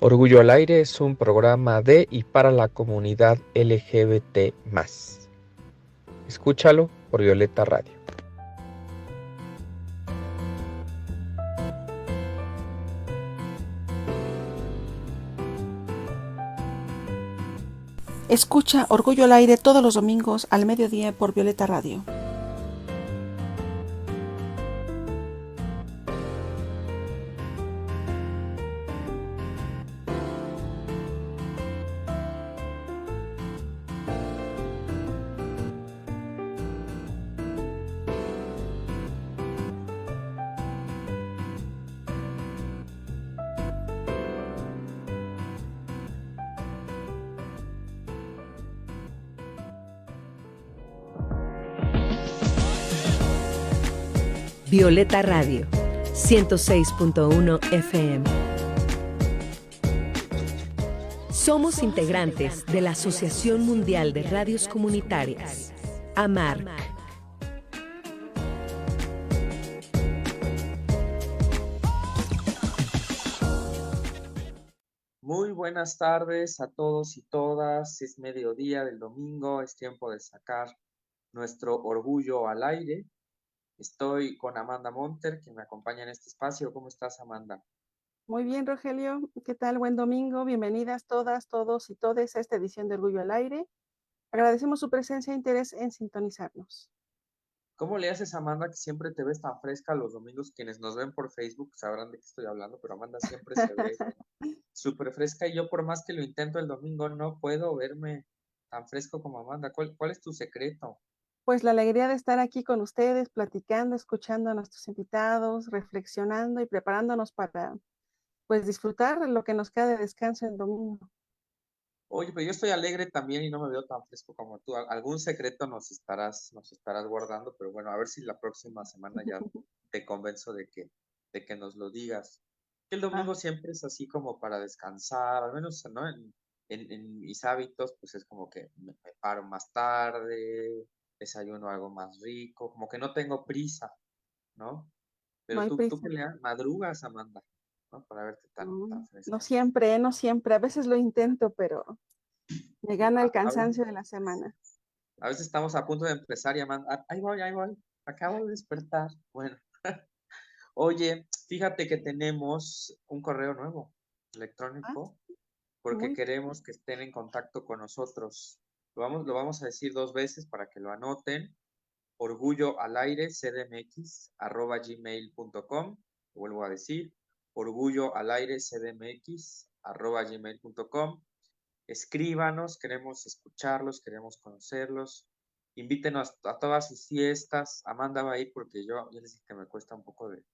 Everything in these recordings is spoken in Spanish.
Orgullo al Aire es un programa de y para la comunidad LGBT+. Escúchalo por Violeta Radio. Escucha Orgullo al Aire todos los domingos al mediodía por Violeta Radio. Violeta Radio, 106.1 FM. Somos integrantes de la Asociación Mundial de Radios Comunitarias, AMARC. Muy buenas tardes a todos y todas. Es mediodía del domingo, es tiempo de sacar nuestro orgullo al aire. Estoy con Amanda Monter, que me acompaña en este espacio. ¿Cómo estás, Amanda? Muy bien, Rogelio. ¿Qué tal? Buen domingo. Bienvenidas todas, todos y todes a esta edición de Orgullo al Aire. Agradecemos su presencia e interés en sintonizarnos. ¿Cómo le haces, Amanda, que siempre te ves tan fresca los domingos? Quienes nos ven por Facebook sabrán de qué estoy hablando, pero Amanda siempre se ve súper fresca y yo por más que lo intento el domingo no puedo verme tan fresco como Amanda. ¿Cuál es tu secreto? Pues la alegría de estar aquí con ustedes, platicando, escuchando a nuestros invitados, reflexionando y preparándonos para pues disfrutar lo que nos queda de descanso el domingo. Oye, pero yo estoy alegre también y no me veo tan fresco como tú. Algún secreto nos estarás guardando, pero bueno, a ver si la próxima semana ya te convenzo de que nos lo digas. El Ah, domingo siempre es así como para descansar, al menos, ¿no? En mis hábitos, pues es como que me paro más tarde, desayuno algo más rico, como que no tengo prisa, ¿no? no Pero hay tú prisa. peleas, madrugas, Amanda, ¿no? Para verte No, tan no fresca. siempre, no siempre. A veces lo intento, pero me Sí, gana el a veces cansancio de la semana. A veces estamos a punto de empezar y ahí voy, acabo de despertar. Bueno, oye, fíjate que tenemos un correo nuevo Ah, electrónico porque muy bien. queremos que estén en contacto con nosotros. Lo vamos a decir dos veces para que lo anoten. orgulloalaire@gmail.com. Lo vuelvo a decir, orgulloalaire@gmail.com. Escríbanos, queremos escucharlos, queremos conocerlos. Invítenos a todas sus fiestas. Amanda va a ir porque yo les dije que me cuesta un poco de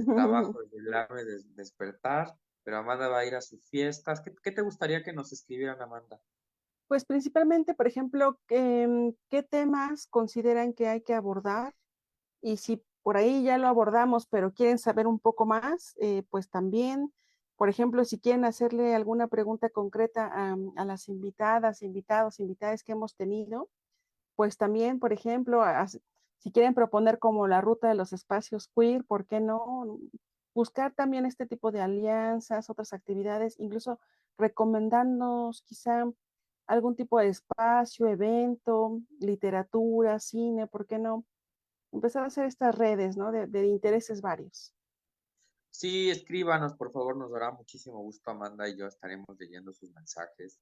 trabajo desvelarme, despertar, pero Amanda va a ir a sus fiestas. ¿Qué te gustaría que nos escribieran, Amanda? Pues principalmente, por ejemplo, ¿qué temas consideran que hay que abordar? Y si por ahí ya lo abordamos, pero quieren saber un poco más, pues también, por ejemplo, si quieren hacerle alguna pregunta concreta a las invitadas, invitados, invitadas que hemos tenido, pues también, por ejemplo, si quieren proponer como la ruta de los espacios queer, ¿por qué no? Buscar también este tipo de alianzas, otras actividades, incluso recomendándonos quizá algún tipo de espacio, evento, literatura, cine, ¿por qué no? Empezar a hacer estas redes, ¿no? De intereses varios. Sí, escríbanos, por favor, nos dará muchísimo gusto. Amanda y yo estaremos leyendo sus mensajes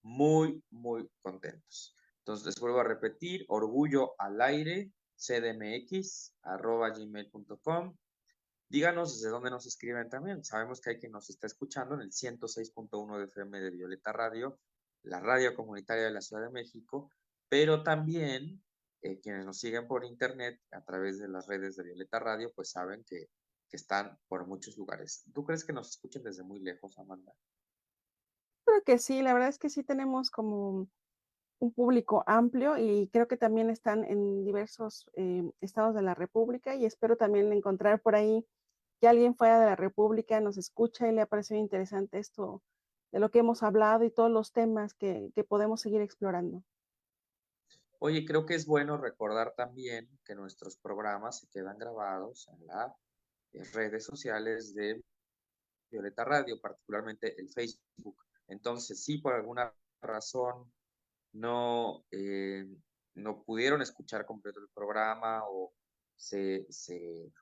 muy, muy contentos. Entonces, les vuelvo a repetir, orgulloalaire@gmail.com. Díganos desde dónde nos escriben también. Sabemos que hay quien nos está escuchando en el 106.1 de FM de Violeta Radio, la radio comunitaria de la Ciudad de México, pero también quienes nos siguen por internet a través de las redes de Violeta Radio, pues saben que están por muchos lugares. ¿Tú crees que nos escuchen desde muy lejos, Amanda? Creo que sí, la verdad es que sí tenemos como un público amplio y creo que también están en diversos estados de la República y espero también encontrar por ahí que alguien fuera de la República nos escucha y le ha parecido interesante esto de lo que hemos hablado y todos los temas que podemos seguir explorando. Oye, creo que es bueno recordar también que nuestros programas se quedan grabados en las redes sociales de Violeta Radio, particularmente el Facebook. Entonces, si por alguna razón no, no pudieron escuchar completo el programa o se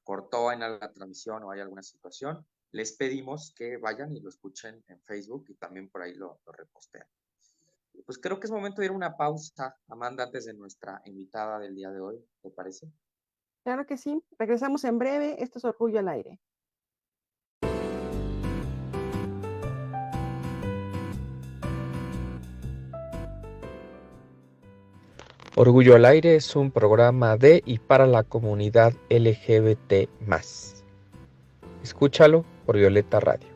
cortó en la transmisión o hay alguna situación, les pedimos que vayan y lo escuchen en Facebook y también por ahí lo repostean. Pues creo que es momento de ir a una pausa, Amanda, antes de nuestra invitada del día de hoy, ¿te parece? Claro que sí. Regresamos en breve. Esto es Orgullo al Aire. Orgullo al Aire es un programa de y para la comunidad LGBT+. Escúchalo por Violeta Radio.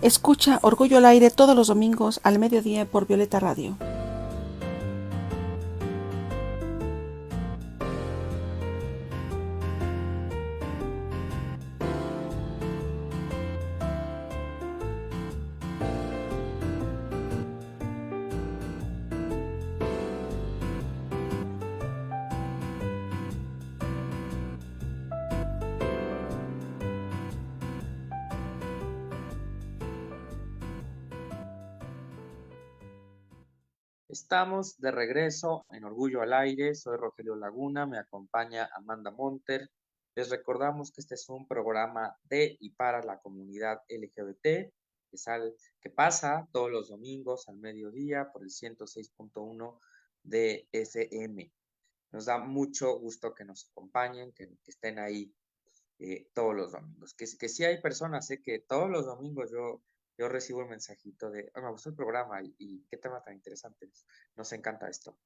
Escucha Orgullo al Aire todos los domingos al mediodía por Violeta Radio. Estamos de regreso en Orgullo al Aire. Soy Rogelio Laguna, me acompaña Amanda Monter. Les recordamos que este es un programa de y para la comunidad LGBT que pasa todos los domingos al mediodía por el 106.1 de FM. Nos da mucho gusto que nos acompañen, que estén ahí todos los domingos. Que sí hay personas, que todos los domingos yo recibo un mensajito de, me gustó el programa y qué tema tan interesante. Nos encanta esto.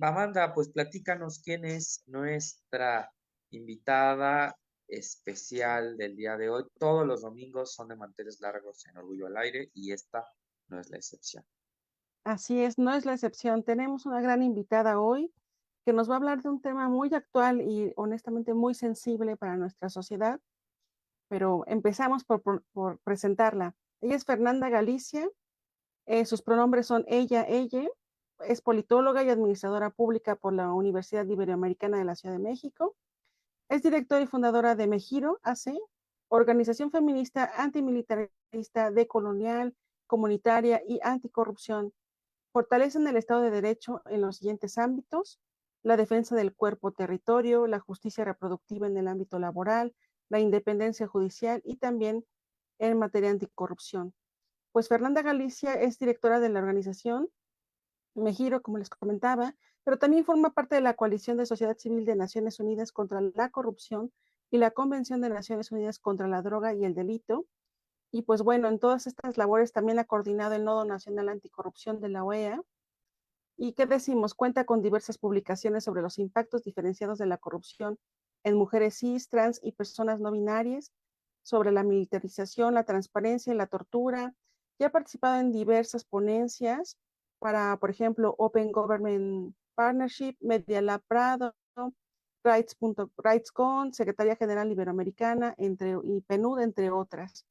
Amanda, pues platícanos quién es nuestra invitada especial del día de hoy. Todos los domingos son de manteles largos en Orgullo al Aire y esta no es la excepción. Así es, no es la excepción. Tenemos una gran invitada hoy que nos va a hablar de un tema muy actual y honestamente muy sensible para nuestra sociedad, pero empezamos por presentarla. Ella es Fernanda Galicia, sus pronombres son ella, es politóloga y administradora pública por la Universidad Iberoamericana de la Ciudad de México, es directora y fundadora de Mejiro AC, organización feminista antimilitarista, decolonial, comunitaria y anticorrupción. Fortalecen el Estado de Derecho en los siguientes ámbitos: la defensa del cuerpo territorio, la justicia reproductiva en el ámbito laboral, la independencia judicial y también en materia anticorrupción. Pues Fernanda Galicia es directora de la organización Mejiro, como les comentaba, pero también forma parte de la Coalición de Sociedad Civil de Naciones Unidas contra la Corrupción y la Convención de Naciones Unidas contra la Droga y el Delito. Y pues bueno, en todas estas labores también ha coordinado el Nodo Nacional Anticorrupción de la OEA. ¿Y qué decimos? Cuenta con diversas publicaciones sobre los impactos diferenciados de la corrupción en mujeres cis, trans y personas no binarias, sobre la militarización, la transparencia y la tortura. Y ha participado en diversas ponencias para, por ejemplo, Open Government Partnership, Media Lab Prado, RightsCon, Secretaría General Iberoamericana y PNUD, entre otras.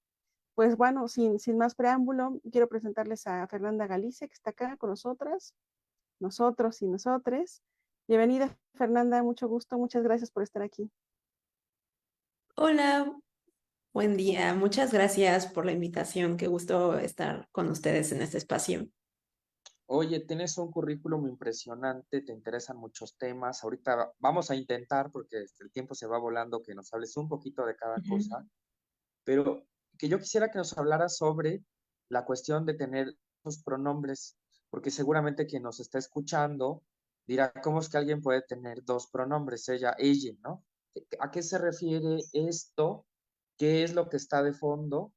Pues bueno, sin más preámbulo, quiero presentarles a Fernanda Galicia, que está acá con nosotros y nosotres. Bienvenida, Fernanda, mucho gusto, muchas gracias por estar aquí. Hola, buen día. Muchas gracias por la invitación. Qué gusto estar con ustedes en este espacio. Oye, tienes un currículum impresionante, te interesan muchos temas. Ahorita vamos a intentar, porque el tiempo se va volando, que nos hables un poquito de cada cosa, pero que yo quisiera que nos hablaras sobre la cuestión de tener los pronombres, porque seguramente quien nos está escuchando dirá, ¿cómo es que alguien puede tener dos pronombres, ella, ¿no? ¿A qué se refiere esto? ¿Qué es lo que está de fondo?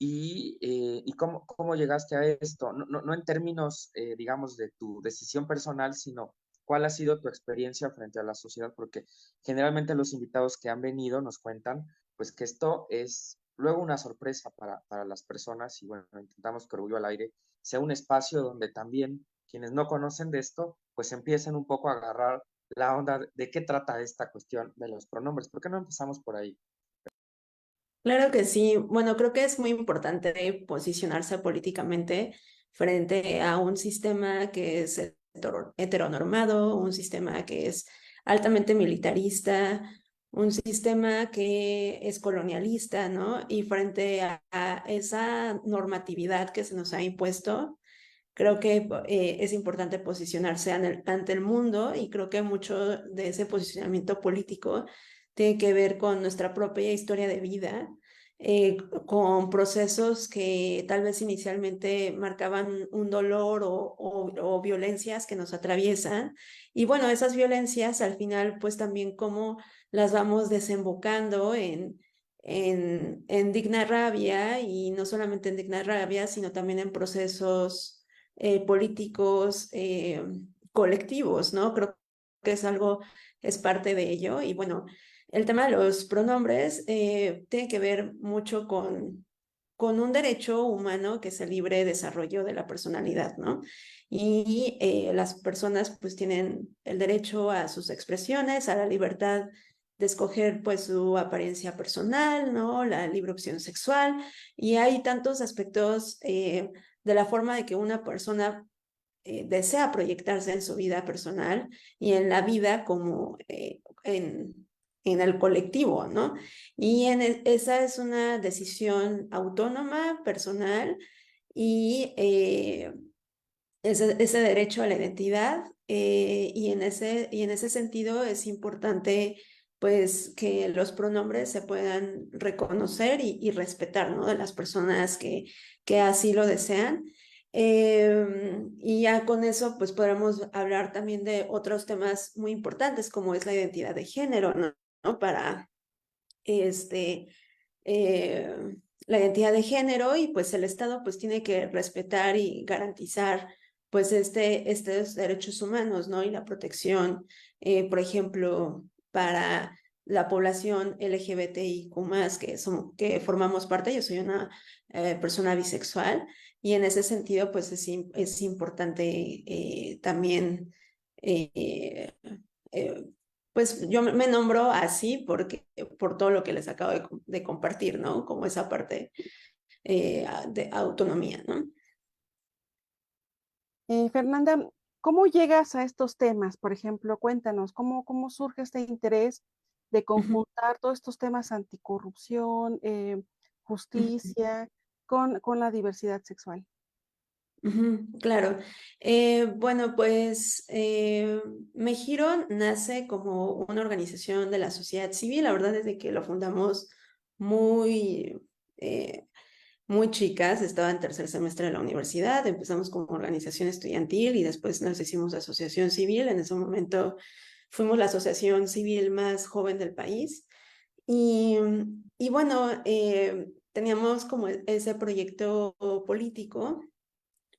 Y cómo llegaste a esto, no en términos, digamos, de tu decisión personal, sino cuál ha sido tu experiencia frente a la sociedad, porque generalmente los invitados que han venido nos cuentan, pues que esto es luego una sorpresa para las personas y bueno, intentamos que Orgullo al Aire sea un espacio donde también quienes no conocen de esto, pues empiecen un poco a agarrar la onda de qué trata esta cuestión de los pronombres. ¿Por qué no empezamos por ahí? Claro que sí. Bueno, creo que es muy importante posicionarse políticamente frente a un sistema que se heteronormado, un sistema que es altamente militarista, un sistema que es colonialista, ¿no? Y frente a esa normatividad que se nos ha impuesto, creo que es importante posicionarse ante el mundo, y creo que mucho de ese posicionamiento político tiene que ver con nuestra propia historia de vida, con procesos que tal vez inicialmente marcaban un dolor o violencias que nos atraviesan. Y bueno, esas violencias al final pues también cómo las vamos desembocando en digna rabia, y no solamente en digna rabia, sino también en procesos políticos colectivos, ¿no? Creo que es parte de ello. Y bueno, el tema de los pronombres tiene que ver mucho con un derecho humano que es el libre desarrollo de la personalidad, ¿no? Y las personas pues tienen el derecho a sus expresiones, a la libertad de escoger pues su apariencia personal, ¿no? La libre opción sexual, y hay tantos aspectos de la forma de que una persona desea proyectarse en su vida personal y en la vida como en el colectivo, ¿no? Y esa es una decisión autónoma, personal, y ese derecho a la identidad, y en ese sentido es importante pues que los pronombres se puedan reconocer y respetar, ¿no? De las personas que así lo desean. Y ya con eso pues podremos hablar también de otros temas muy importantes, como es la identidad de género, ¿no? ¿No? Para este, eh, la identidad de género, y pues el Estado pues tiene que respetar y garantizar pues estos derechos humanos, ¿no? Y la protección, por ejemplo, para la población LGBTIQ+, que formamos parte. Yo soy una persona bisexual, y en ese sentido pues es importante también eh, eh, pues yo me nombro así por todo lo que les acabo de compartir, ¿no? Como esa parte de autonomía, ¿no? Fernanda, ¿cómo llegas a estos temas? Por ejemplo, cuéntanos, ¿cómo surge este interés de Ujú, conjuntar todos estos temas anticorrupción, ujú, justicia, con la diversidad sexual? ujú, claro. Bueno, pues Mejiro nace como una organización de la sociedad civil. La verdad es de que lo fundamos muy... eh, muy chicas. Estaba en tercer semestre de la universidad, empezamos como organización estudiantil y después nos hicimos asociación civil. En ese momento fuimos la asociación civil más joven del país, y, y bueno, teníamos como ese proyecto político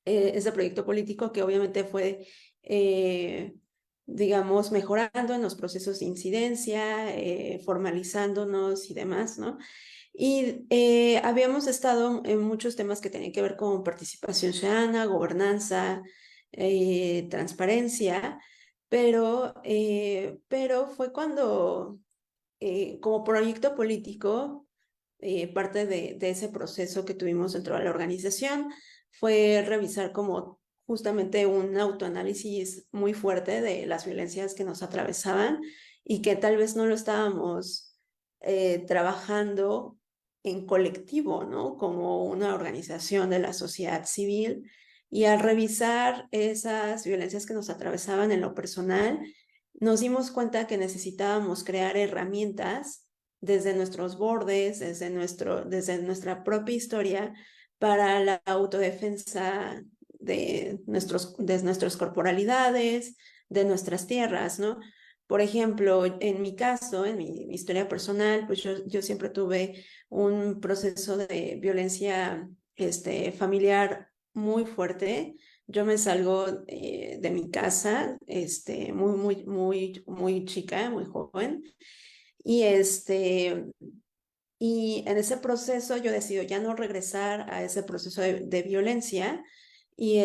que obviamente fue, eh, digamos, mejorando en los procesos de incidencia, formalizándonos y demás, ¿no? Y habíamos estado en muchos temas que tenían que ver con participación ciudadana, gobernanza, transparencia, pero fue cuando, como proyecto político, parte de ese proceso que tuvimos dentro de la organización fue revisar como justamente un autoanálisis muy fuerte de las violencias que nos atravesaban, y que tal vez no lo estábamos trabajando en colectivo, ¿no? Como una organización de la sociedad civil. Y al revisar esas violencias que nos atravesaban en lo personal, nos dimos cuenta que necesitábamos crear herramientas desde nuestros bordes, desde nuestra propia historia, para la autodefensa de nuestras corporalidades, de nuestras tierras, ¿no? Por ejemplo, en mi caso, en mi historia personal, pues yo siempre tuve un proceso de violencia familiar muy fuerte. Yo me salgo de mi casa muy chica, muy joven, y y en ese proceso yo decido ya no regresar a ese proceso de violencia, y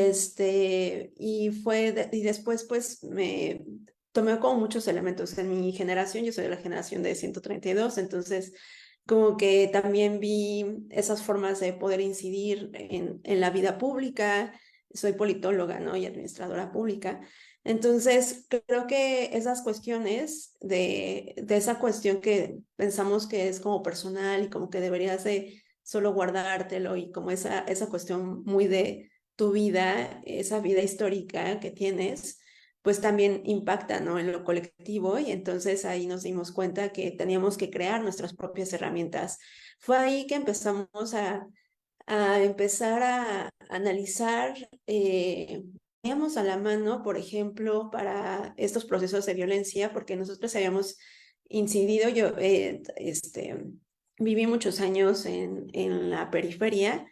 después pues me tomé como muchos elementos en mi generación. Yo soy de la generación de 132, entonces como que también vi esas formas de poder incidir en la vida pública, soy politóloga, ¿no? Y administradora pública. Entonces, creo que esas cuestiones de esa cuestión que pensamos que es como personal y como que deberías de solo guardártelo y como esa cuestión muy de tu vida, esa vida histórica que tienes, pues también impacta, ¿no? En lo colectivo y entonces ahí nos dimos cuenta que teníamos que crear nuestras propias herramientas. Fue ahí que empezamos a empezar a analizar, teníamos a la mano, por ejemplo, para estos procesos de violencia, porque nosotros habíamos incidido, yo viví muchos años en la periferia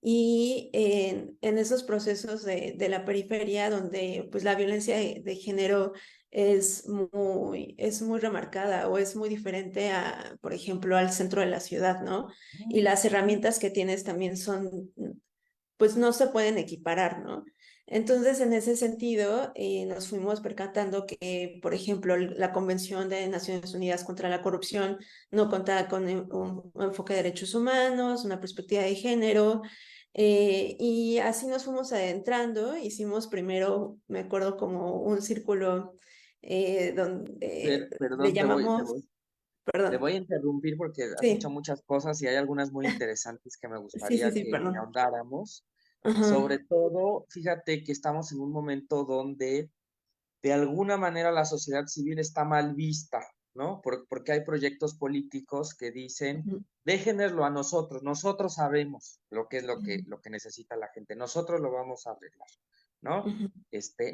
y en esos procesos de la periferia donde pues la violencia de género es muy remarcada o es muy diferente a, por ejemplo, al centro de la ciudad, ¿no? Y las herramientas que tienes también son, pues no se pueden equiparar, ¿no? Entonces, en ese sentido, nos fuimos percatando que, por ejemplo, la Convención de Naciones Unidas contra la Corrupción no contaba con un enfoque de derechos humanos, una perspectiva de género, y así nos fuimos adentrando. Hicimos primero, me acuerdo, como un círculo donde le Perdón, llamamos, te perdón, voy a interrumpir porque has dicho sí, muchas cosas y hay algunas muy interesantes que me sí, sí, gustaría sí, que perdón. ahondáramos. Sobre Ajá. todo, fíjate que estamos en un momento donde de alguna manera la sociedad civil está mal vista, ¿no? Porque hay proyectos políticos que dicen, Ujú, déjenoslo a nosotros, nosotros sabemos lo que es ujú, lo que necesita la gente, nosotros lo vamos a arreglar, ¿no? ujú.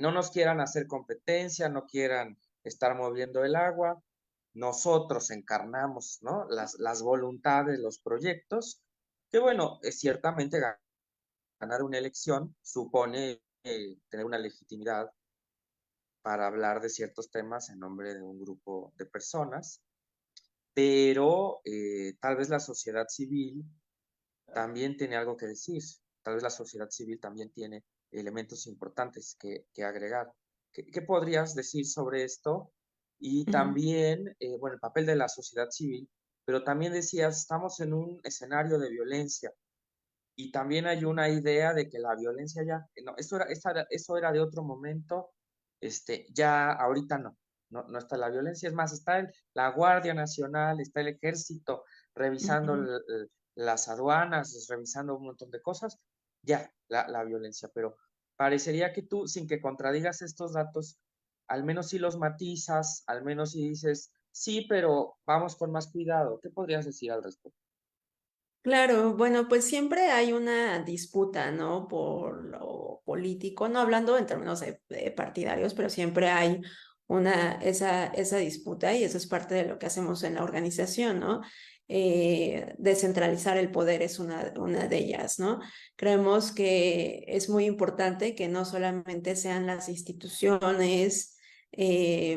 No nos quieran hacer competencia, no quieran estar moviendo el agua, nosotros encarnamos, ¿no? Las voluntades, los proyectos, que bueno, ciertamente ganar una elección supone tener una legitimidad para hablar de ciertos temas en nombre de un grupo de personas, pero tal vez la sociedad civil también tiene algo que decir, tal vez la sociedad civil también tiene elementos importantes que agregar. ¿Qué podrías decir sobre esto? Y Ujú. también, bueno, el papel de la sociedad civil, pero también decías, estamos en un escenario de violencia y también hay una idea de que la violencia ya, no, eso era de otro momento, ya ahorita no está la violencia, es más, está la Guardia Nacional, está el Ejército revisando Ujú. las aduanas, revisando un montón de cosas, ya, la violencia, pero parecería que tú, sin que contradigas estos datos, al menos si los matizas, al menos si dices, sí, pero vamos con más cuidado, ¿qué podrías decir al respecto? Claro, bueno, pues siempre hay una disputa, ¿no? Por lo político, no hablando en términos de partidarios, pero siempre hay esa disputa y eso es parte de lo que hacemos en la organización, ¿no? Descentralizar el poder es una de ellas, ¿no? Creemos que es muy importante que no solamente sean las instituciones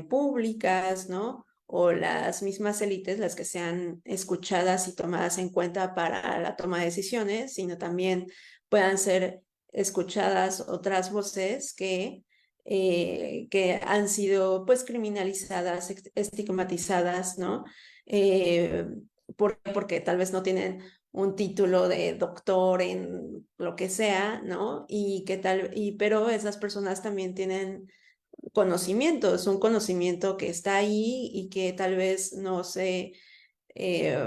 públicas, ¿no? O las mismas élites las que sean escuchadas y tomadas en cuenta para la toma de decisiones, sino también puedan ser escuchadas otras voces que han sido pues criminalizadas, estigmatizadas, ¿no? Eh, porque tal vez no tienen un título de doctor en lo que sea, ¿no? Pero esas personas también tienen conocimiento, es un conocimiento que está ahí y que tal vez no sé, eh,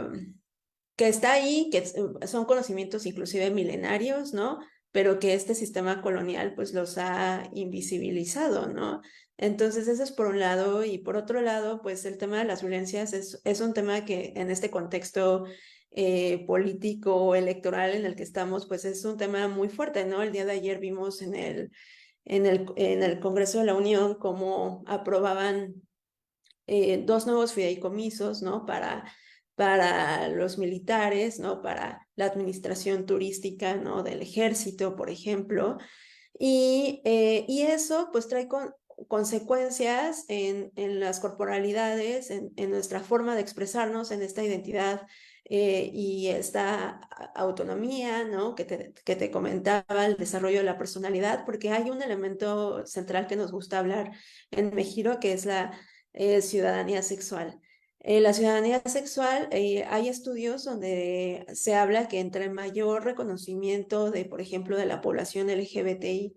que está ahí, que son conocimientos inclusive milenarios, ¿no? Pero que este sistema colonial pues los ha invisibilizado, ¿no? Entonces eso es por un lado y por otro lado pues el tema de las violencias es un tema que en este contexto político electoral en el que estamos pues es un tema muy fuerte, ¿no? El día de ayer vimos en el Congreso de la Unión cómo aprobaban dos nuevos fideicomisos, ¿no? Para los militares, ¿no? Para la administración turística, ¿no? Del ejército, por ejemplo. Y eso pues trae consecuencias en las corporalidades, en nuestra forma de expresarnos, en esta identidad y esta autonomía, ¿no? Que te comentaba, el desarrollo de la personalidad, porque hay un elemento central que nos gusta hablar en Mejiro, que es la ciudadanía sexual. La ciudadanía sexual, hay estudios donde se habla que entre mayor reconocimiento de, por ejemplo, de la población LGBTIQ+,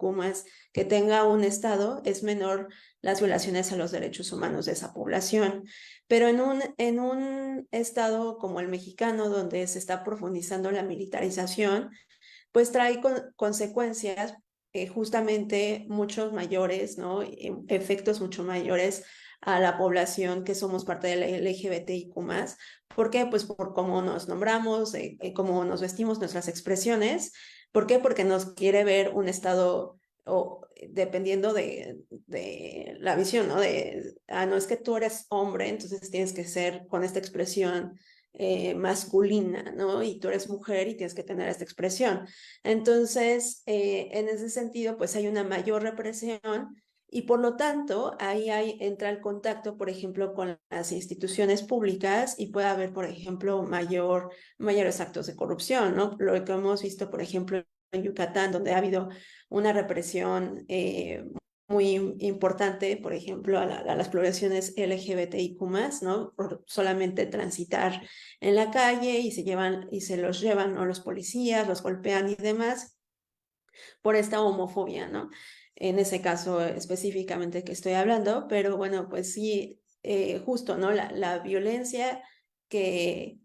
que tenga un estado, es menor las violaciones a los derechos humanos de esa población. Pero en un estado como el mexicano, donde se está profundizando la militarización, pues trae consecuencias justamente muchos mayores, ¿no? Efectos mucho mayores a la población que somos parte del LGBTIQ+. ¿Por qué? Pues por cómo nos nombramos, cómo nos vestimos, nuestras expresiones. ¿Por qué? Porque nos quiere ver un estado, o dependiendo de la visión, ¿no? No es que tú eres hombre, entonces tienes que ser con esta expresión masculina, ¿no? Y tú eres mujer y tienes que tener esta expresión. Entonces, en ese sentido, pues hay una mayor represión y por lo tanto, entra el contacto, por ejemplo, con las instituciones públicas y puede haber, por ejemplo, mayores actos de corrupción, ¿no? Lo que hemos visto, por ejemplo, en Yucatán, donde ha habido una represión muy importante, por ejemplo, a las poblaciones LGBTIQ+, ¿no? Por solamente transitar en la calle y se los llevan, ¿no? Los policías, los golpean y demás por esta homofobia, ¿no? En ese caso específicamente que estoy hablando, pero bueno, pues sí, justo, ¿no? La violencia que,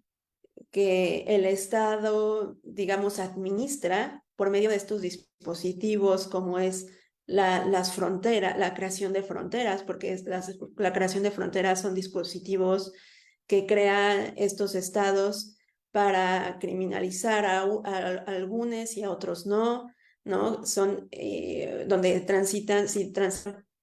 que el Estado, digamos, administra por medio de estos dispositivos como es las fronteras, la creación de fronteras, porque la creación de fronteras son dispositivos que crean estos estados para criminalizar a algunos y a otros no, ¿no? Son donde transitan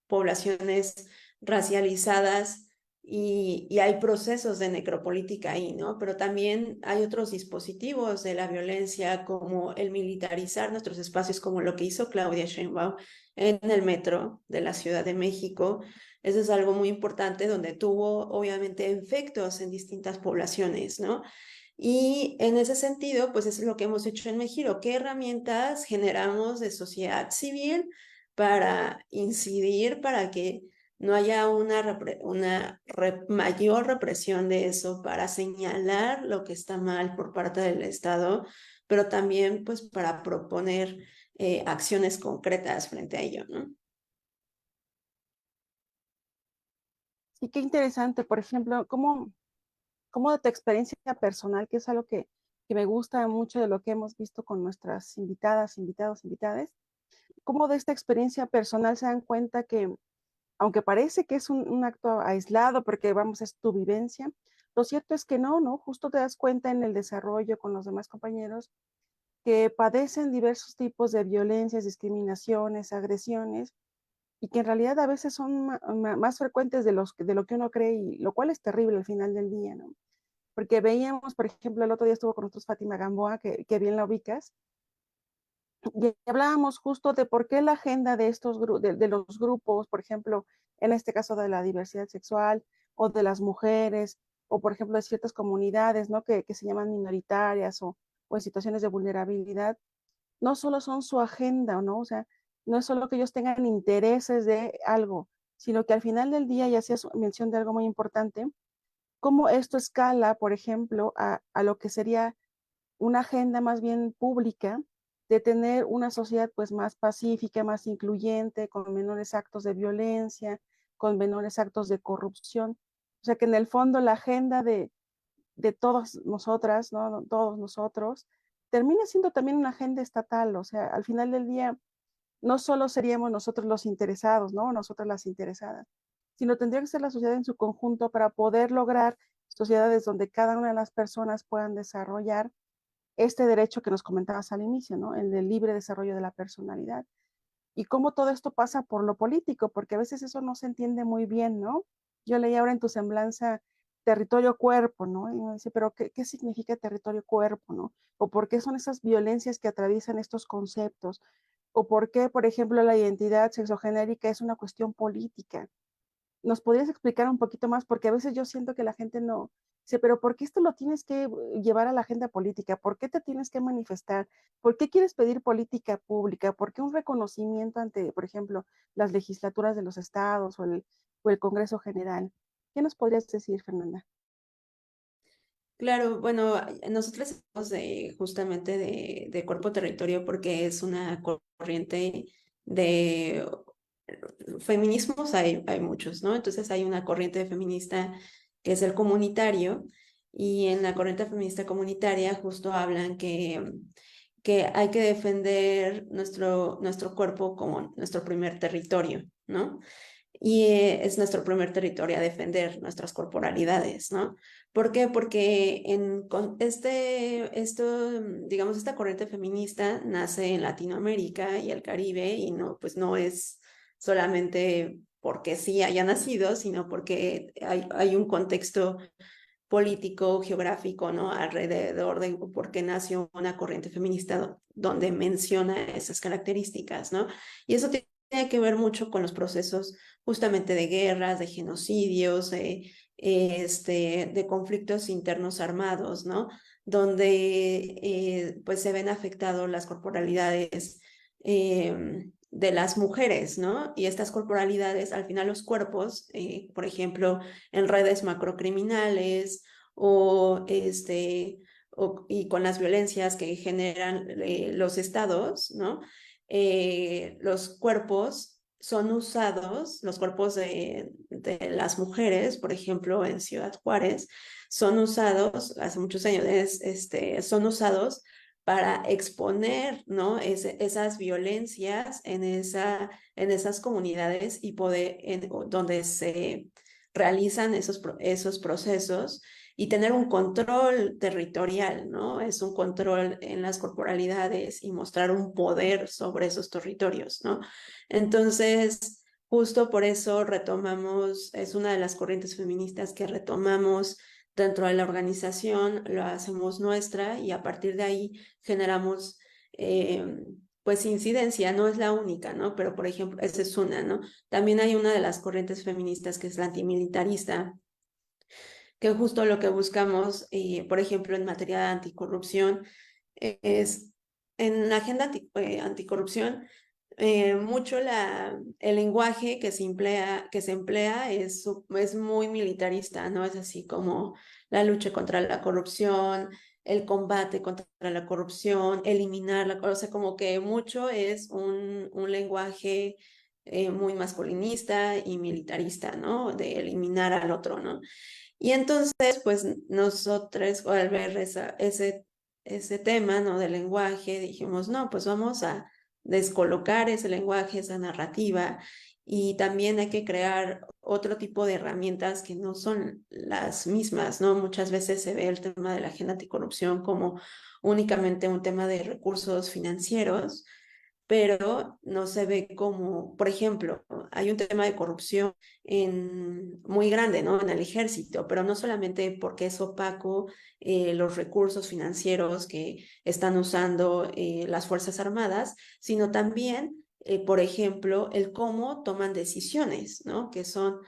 poblaciones racializadas y hay procesos de necropolítica ahí, ¿no? Pero también hay otros dispositivos de la violencia como el militarizar nuestros espacios, como lo que hizo Claudia Sheinbaum en el metro de la Ciudad de México. Eso es algo muy importante donde tuvo obviamente efectos en distintas poblaciones, ¿no? Y en ese sentido, pues eso es lo que hemos hecho en Mejiro. ¿Qué herramientas generamos de sociedad civil para incidir, para que no haya mayor represión de eso, para señalar lo que está mal por parte del Estado, pero también pues para proponer acciones concretas frente a ello, ¿no? Sí, qué interesante. Por ejemplo, ¿cómo de tu experiencia personal, que es algo que me gusta mucho de lo que hemos visto con nuestras invitadas, invitados, invitades, cómo de esta experiencia personal se dan cuenta que, aunque parece que es un acto aislado, porque vamos, es tu vivencia, lo cierto es que no, ¿no? Justo te das cuenta en el desarrollo con los demás compañeros que padecen diversos tipos de violencias, discriminaciones, agresiones, y que en realidad a veces son más frecuentes de lo que uno cree, y lo cual es terrible al final del día, ¿no? Porque veíamos, por ejemplo, el otro día estuvo con nosotros Fátima Gamboa, que bien la ubicas, y hablábamos justo de por qué la agenda de de los grupos, por ejemplo, en este caso de la diversidad sexual o de las mujeres, o por ejemplo de ciertas comunidades, ¿no? Que se llaman minoritarias o en situaciones de vulnerabilidad, no solo son su agenda, ¿no? O sea, no es solo que ellos tengan intereses de algo, sino que al final del día, y hacías mención de algo muy importante, cómo esto escala, por ejemplo, a lo que sería una agenda más bien pública de tener una sociedad pues más pacífica, más incluyente, con menores actos de violencia, con menores actos de corrupción. O sea que en el fondo la agenda de todas nosotras, ¿no? Todos nosotros, termina siendo también una agenda estatal. O sea, al final del día, no solo seríamos nosotros los interesados, ¿no? Nosotras las interesadas, sino tendría que ser la sociedad en su conjunto para poder lograr sociedades donde cada una de las personas puedan desarrollar este derecho que nos comentabas al inicio, ¿no? El del libre desarrollo de la personalidad. Y cómo todo esto pasa por lo político, porque a veces eso no se entiende muy bien, ¿no? Yo leí ahora en tu semblanza territorio-cuerpo, ¿no? Y uno dice, pero ¿qué significa territorio-cuerpo, ¿no? O por qué son esas violencias que atraviesan estos conceptos, o por qué, por ejemplo, la identidad sexogenérica es una cuestión política. ¿Nos podrías explicar un poquito más? Porque a veces yo siento que la gente no dice, pero ¿por qué esto lo tienes que llevar a la agenda política? ¿Por qué te tienes que manifestar? ¿Por qué quieres pedir política pública? ¿Por qué un reconocimiento ante, por ejemplo, las legislaturas de los estados o el Congreso General? ¿Qué nos podrías decir, Fernanda? Claro, bueno, nosotros somos justamente de cuerpo territorio porque es una corriente de feminismos, hay muchos, ¿no? Entonces hay una corriente feminista que es el comunitario y en la corriente feminista comunitaria justo hablan que hay que defender nuestro cuerpo como nuestro primer territorio, ¿no? Y es nuestro primer territorio a defender nuestras corporalidades, ¿no? ¿Por qué? Porque digamos, esta corriente feminista nace en Latinoamérica y el Caribe y no, pues no es solamente porque sí haya nacido, sino porque hay un contexto político, geográfico, ¿no? Alrededor de por qué nació una corriente feminista donde menciona esas características, ¿no? Y eso tiene que ver mucho con los procesos justamente de guerras, de genocidios, de conflictos internos armados, ¿no? Donde pues se ven afectadas las corporalidades de las mujeres, ¿no? Y estas corporalidades, al final los cuerpos, por ejemplo, en redes macrocriminales o y con las violencias que generan los estados, ¿no? Los cuerpos son usados, los cuerpos de las mujeres, por ejemplo, en Ciudad Juárez, son usados, hace muchos años, son usados para exponer, ¿no? Esas violencias en esas comunidades y donde se realizan esos procesos y tener un control territorial, ¿no? Es un control en las corporalidades y mostrar un poder sobre esos territorios, ¿no? Entonces, justo por eso retomamos, es una de las corrientes feministas que retomamos dentro de la organización, lo hacemos nuestra y a partir de ahí generamos pues incidencia, no es la única, ¿no? Pero por ejemplo, esa es una, ¿no? También hay una de las corrientes feministas que es la antimilitarista, que justo lo que buscamos, por ejemplo, en materia de anticorrupción, es en la agenda anticorrupción, mucho el lenguaje que se emplea es muy militarista, ¿no? Es así como la lucha contra la corrupción, el combate contra la corrupción, eliminar o sea, como que mucho es un lenguaje muy masculinista y militarista, ¿no? De eliminar al otro, ¿no? Y entonces, pues nosotros al ver ese tema, ¿no? Del lenguaje, dijimos, no, pues vamos a descolocar ese lenguaje, esa narrativa, y también hay que crear otro tipo de herramientas que no son las mismas, ¿no? Muchas veces se ve el tema de la agenda anticorrupción como únicamente un tema de recursos financieros, pero no se ve como, por ejemplo, hay un tema de corrupción muy grande, ¿no? En el ejército, pero no solamente porque es opaco los recursos financieros que están usando las Fuerzas Armadas, sino también, por ejemplo, el cómo toman decisiones, ¿no? Que son,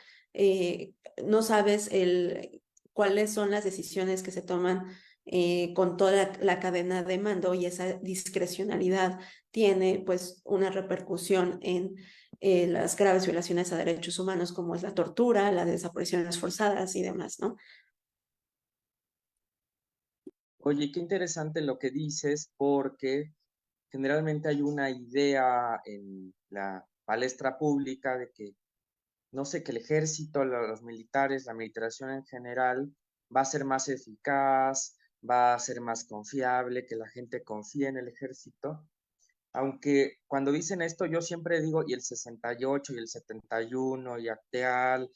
no sabes cuáles son las decisiones que se toman con toda la cadena de mando y esa discrecionalidad tiene pues una repercusión en las graves violaciones a derechos humanos como es la tortura, las desapariciones forzadas y demás, ¿no? Oye, qué interesante lo que dices, porque generalmente hay una idea en la palestra pública de que, no sé, que el ejército, los militares, la militarización en general, va a ser más eficaz, va a ser más confiable, que la gente confíe en el ejército. Aunque cuando dicen esto, yo siempre digo, y el 68 y el 71 y Acteal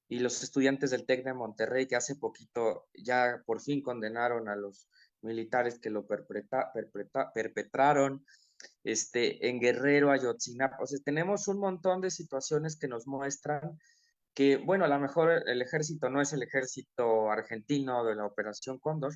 y los estudiantes del TEC de Monterrey, que hace poquito ya por fin condenaron a los militares que lo perpetraron, en Guerrero, Ayotzinapa. O sea, tenemos un montón de situaciones que nos muestran que, bueno, a lo mejor el ejército no es el ejército argentino de la Operación Cóndor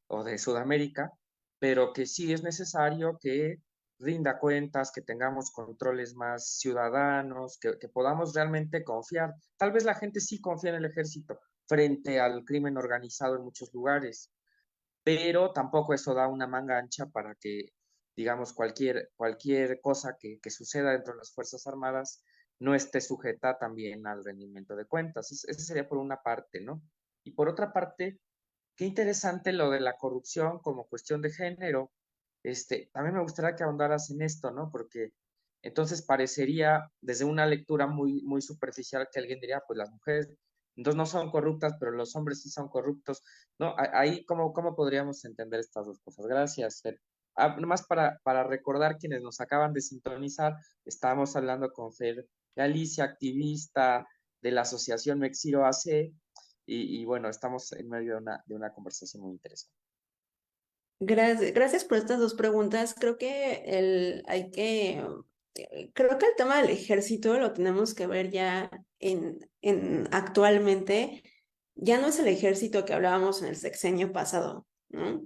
o de Sudamérica, pero que sí es necesario que rinda cuentas, que tengamos controles más ciudadanos, que podamos realmente confiar. Tal vez la gente sí confía en el ejército frente al crimen organizado en muchos lugares, pero tampoco eso da una manga ancha para que, digamos, cualquier cosa que suceda dentro de las Fuerzas Armadas no esté sujeta también al rendimiento de cuentas. Ese sería por una parte, ¿no? Y por otra parte, qué interesante lo de la corrupción como cuestión de género. También me gustaría que ahondaras en esto, ¿no? Porque entonces parecería, desde una lectura muy, muy superficial, que alguien diría, pues las mujeres entonces no son corruptas, pero los hombres sí son corruptos, ¿no? Ahí, ¿cómo podríamos entender estas dos cosas? Gracias, Fer. Nomás para recordar quienes nos acaban de sintonizar, estábamos hablando con Fer Galicia, activista de la Asociación Mexiro AC, y bueno, estamos en medio de una conversación muy interesante. Gracias por estas dos preguntas. Creo que el tema del ejército lo tenemos que ver ya actualmente, ya no es el ejército que hablábamos en el sexenio pasado, ¿no?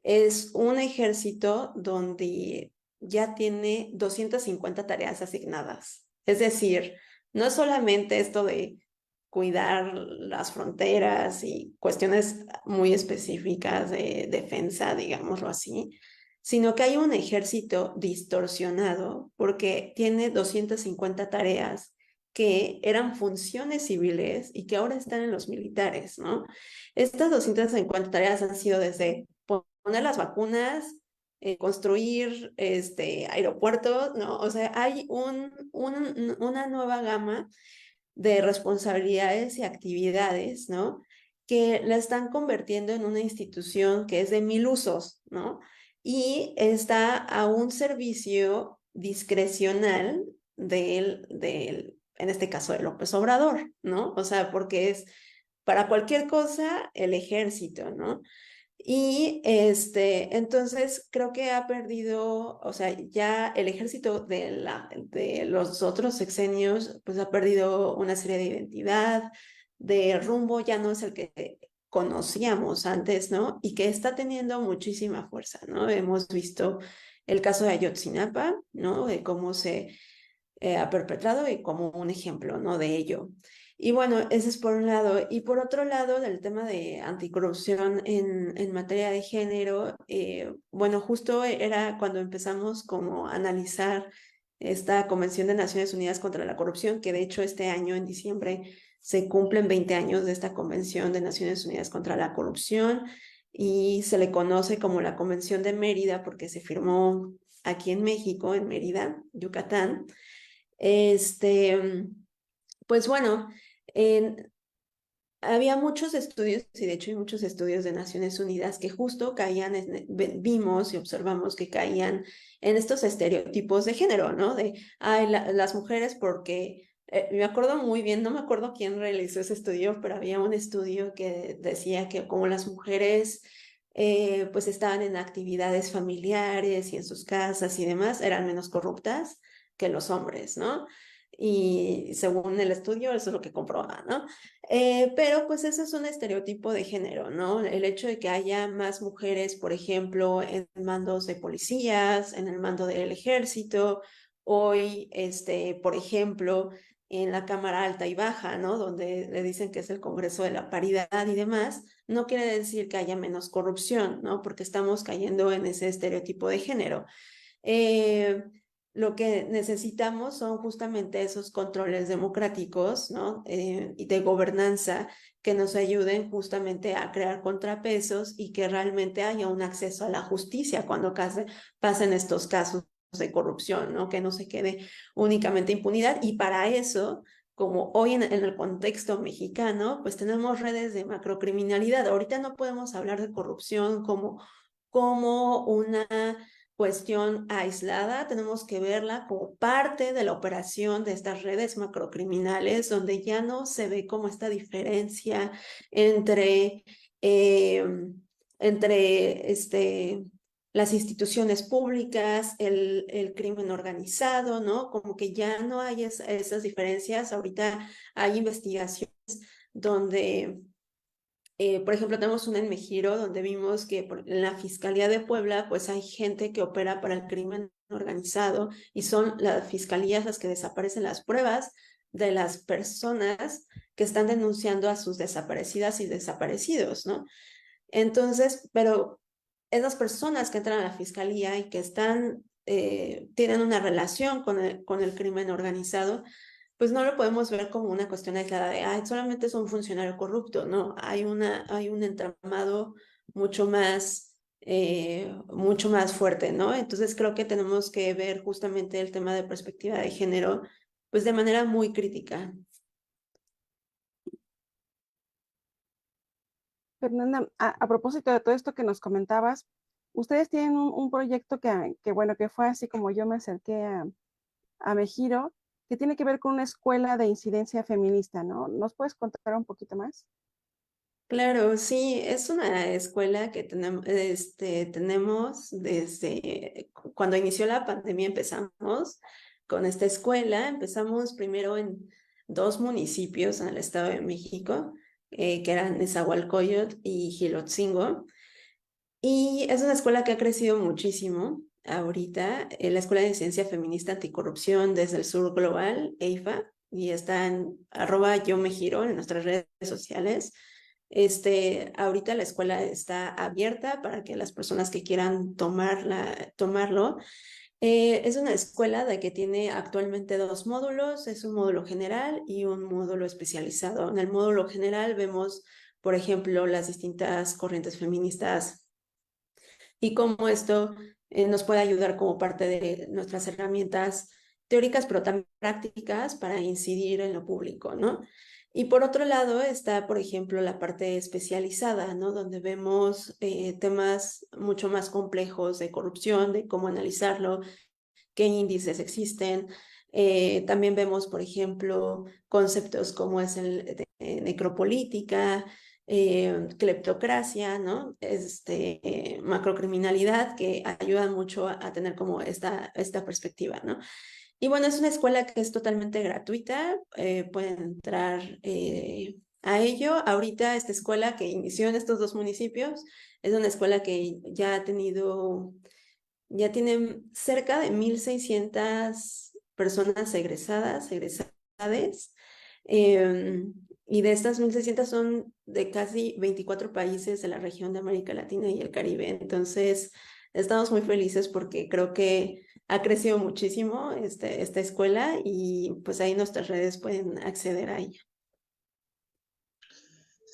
Es un ejército donde ya tiene 250 tareas asignadas. Es decir, no es solamente esto de cuidar las fronteras y cuestiones muy específicas de defensa, digámoslo así, sino que hay un ejército distorsionado porque tiene 250 tareas que eran funciones civiles y que ahora están en los militares, ¿no? Estas 250 tareas han sido desde poner las vacunas, construir aeropuertos, ¿no? O sea, hay una nueva gama de responsabilidades y actividades, ¿no? Que la están convirtiendo en una institución que es de 1000 usos, ¿no? Y está a un servicio discrecional en este caso, de López Obrador, ¿no? O sea, porque es para cualquier cosa el ejército, ¿no? Y entonces creo que ha perdido, o sea, ya el ejército de los otros sexenios, pues ha perdido una serie de identidad, de rumbo, ya no es el que conocíamos antes, ¿no? Y que está teniendo muchísima fuerza, ¿no? Hemos visto el caso de Ayotzinapa, ¿no? De cómo se ha perpetrado y como un ejemplo, ¿no? De ello. Y bueno, ese es por un lado. Y por otro lado, del tema de anticorrupción en materia de género, bueno, justo era cuando empezamos como a analizar esta Convención de Naciones Unidas contra la Corrupción, que de hecho este año, en diciembre, se cumplen 20 años de esta Convención de Naciones Unidas contra la Corrupción y se le conoce como la Convención de Mérida porque se firmó aquí en México, en Mérida, Yucatán. Pues bueno, había muchos estudios, y de hecho hay muchos estudios de Naciones Unidas que justo caían, vimos y observamos que caían en estos estereotipos de género, ¿no? De, ay, las mujeres porque, me acuerdo muy bien, no me acuerdo quién realizó ese estudio, pero había un estudio que decía que como las mujeres pues estaban en actividades familiares y en sus casas y demás, eran menos corruptas que los hombres, ¿no? Y según el estudio, eso es lo que comprobaba, ¿no? Pero pues ese es un estereotipo de género, ¿no? El hecho de que haya más mujeres, por ejemplo, en mandos de policías, en el mando del ejército, hoy, por ejemplo, en la Cámara Alta y Baja, ¿no? Donde le dicen que es el Congreso de la Paridad y demás, no quiere decir que haya menos corrupción, ¿no? Porque estamos cayendo en ese estereotipo de género. Lo que necesitamos son justamente esos controles democráticos, ¿no? Y de gobernanza que nos ayuden justamente a crear contrapesos y que realmente haya un acceso a la justicia cuando pasen estos casos de corrupción, ¿no? Que no se quede únicamente impunidad. Y para eso, como hoy en el contexto mexicano, pues tenemos redes de macrocriminalidad. Ahorita no podemos hablar de corrupción como una cuestión aislada, tenemos que verla como parte de la operación de estas redes macrocriminales, donde ya no se ve como esta diferencia entre, eh, entre las instituciones públicas, el crimen organizado, ¿no? Como que ya no hay esas diferencias. Ahorita hay investigaciones donde por ejemplo, tenemos una en Mejiro donde vimos que en la Fiscalía de Puebla pues hay gente que opera para el crimen organizado y son las fiscalías las que desaparecen las pruebas de las personas que están denunciando a sus desaparecidas y desaparecidos, ¿no? Entonces, pero esas personas que entran a la fiscalía y que tienen una relación con el crimen organizado, pues no lo podemos ver como una cuestión aislada de, ay, solamente es un funcionario corrupto, no, hay un entramado mucho más fuerte, ¿no? Entonces creo que tenemos que ver justamente el tema de perspectiva de género, pues de manera muy crítica. Fernanda, a propósito de todo esto que nos comentabas, ustedes tienen un proyecto bueno, que fue así como yo me acerqué a Mejiro, que tiene que ver con una escuela de incidencia feminista, ¿no? ¿Nos puedes contar un poquito más? Claro, sí, es una escuela que tenemos desde cuando inició la pandemia empezamos con esta escuela. Empezamos primero en 2 municipios en el Estado de México, que eran Nezahualcóyotl y Gilotzingo. Y es una escuela que ha crecido muchísimo ahorita, la Escuela de Ciencia Feminista Anticorrupción desde el Sur Global, EIFA, y está en @yo me giro en nuestras redes sociales. Ahorita la escuela está abierta para que las personas que quieran tomarlo. Es una escuela de que tiene actualmente 2 módulos, es un módulo general y un módulo especializado. En el módulo general vemos, por ejemplo, las distintas corrientes feministas y cómo esto nos puede ayudar como parte de nuestras herramientas teóricas, pero también prácticas para incidir en lo público, ¿no? Y por otro lado está, por ejemplo, la parte especializada, ¿no? Donde vemos temas mucho más complejos de corrupción, de cómo analizarlo, qué índices existen. También vemos, por ejemplo, conceptos como es el de necropolítica, cleptocracia, ¿no? Macrocriminalidad, que ayudan mucho a tener como esta perspectiva, ¿no? Y bueno, es una escuela que es totalmente gratuita, pueden entrar a ello. Ahorita esta escuela que inició en estos 2 municipios es una escuela que ya tiene cerca de 1,600 personas egresades, y de estas 1,600 son de casi 24 países de la región de América Latina y el Caribe. Entonces, estamos muy felices porque creo que ha crecido muchísimo esta escuela y pues ahí nuestras redes pueden acceder a ella.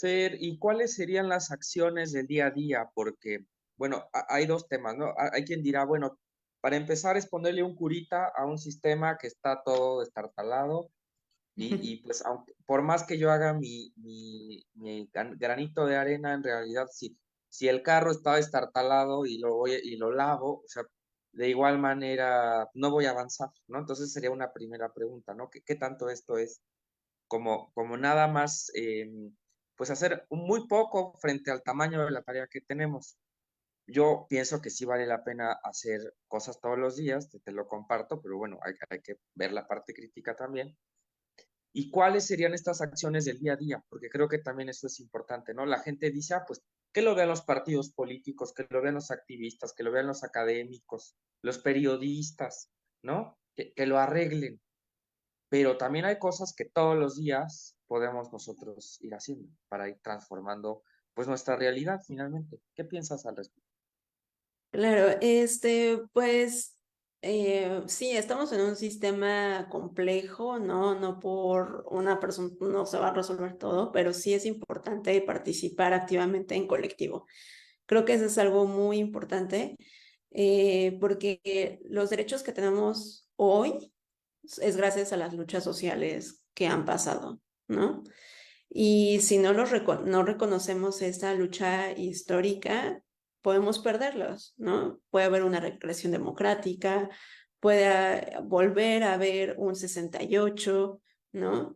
Fer, ¿y cuáles serían las acciones del día a día? Porque, bueno, hay dos temas, ¿no? Hay quien dirá, bueno, para empezar es ponerle un curita a un sistema que está todo destartalado y pues por más que yo haga mi granito de arena, en realidad, si el carro está destartalado y lo lavo, o sea, de igual manera no voy a avanzar, ¿no? Entonces sería una primera pregunta, ¿no? ¿Qué tanto esto es como nada más, pues hacer muy poco frente al tamaño de la tarea que tenemos? Yo pienso que sí vale la pena hacer cosas todos los días, te lo comparto, pero bueno, hay que ver la parte crítica también. ¿Y cuáles serían estas acciones del día a día? Porque creo que también eso es importante, ¿no? La gente dice, pues, que lo vean los partidos políticos, que lo vean los activistas, que lo vean los académicos, los periodistas, ¿no? Que lo arreglen. Pero también hay cosas que todos los días podemos nosotros ir haciendo para ir transformando, pues, nuestra realidad finalmente. ¿Qué piensas al respecto? Claro, pues sí, estamos en un sistema complejo, ¿no? No por una persona no se va a resolver todo, pero sí es importante participar activamente en colectivo. Creo que eso es algo muy importante, porque los derechos que tenemos hoy es gracias a las luchas sociales que han pasado, ¿no? Y si no reconocemos esta lucha histórica, podemos perderlos, ¿no? Puede haber una regresión democrática, puede volver a haber un 68, ¿no?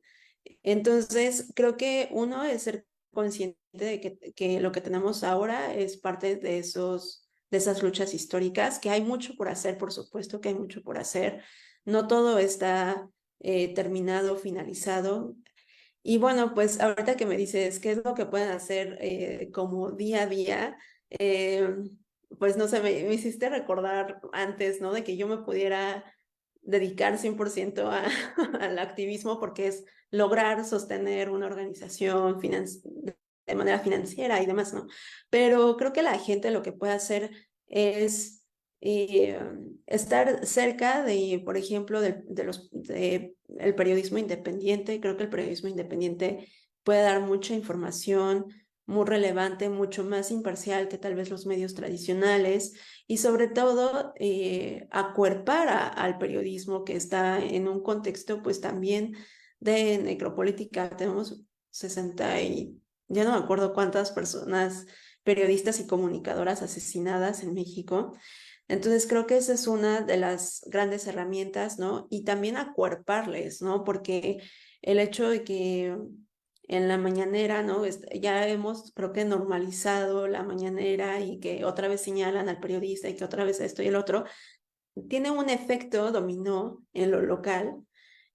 Entonces, creo que uno es ser consciente de que lo que tenemos ahora es parte de esas luchas históricas, que hay mucho por hacer, por supuesto que hay mucho por hacer. No todo está terminado, finalizado. Y bueno, pues ahorita que me dices qué es lo que pueden hacer como día a día, eh, pues no sé, me hiciste recordar antes, ¿no? De que yo me pudiera dedicar 100% al activismo porque es lograr sostener una organización de manera financiera y demás, ¿no? Pero creo que la gente lo que puede hacer es estar cerca de, por ejemplo, el periodismo independiente. Creo que el periodismo independiente puede dar mucha información muy relevante, mucho más imparcial que tal vez los medios tradicionales, y sobre todo acuerpar al periodismo que está en un contexto pues también de necropolítica. Tenemos 60 y ya no me acuerdo cuántas personas, periodistas y comunicadoras asesinadas en México. Entonces creo que esa es una de las grandes herramientas, ¿no? Y también acuerparles, ¿no? Porque el hecho de que en la mañanera, ¿no? Ya hemos, creo que normalizado la mañanera, y que otra vez señalan al periodista y que otra vez esto y el otro, tiene un efecto dominó en lo local.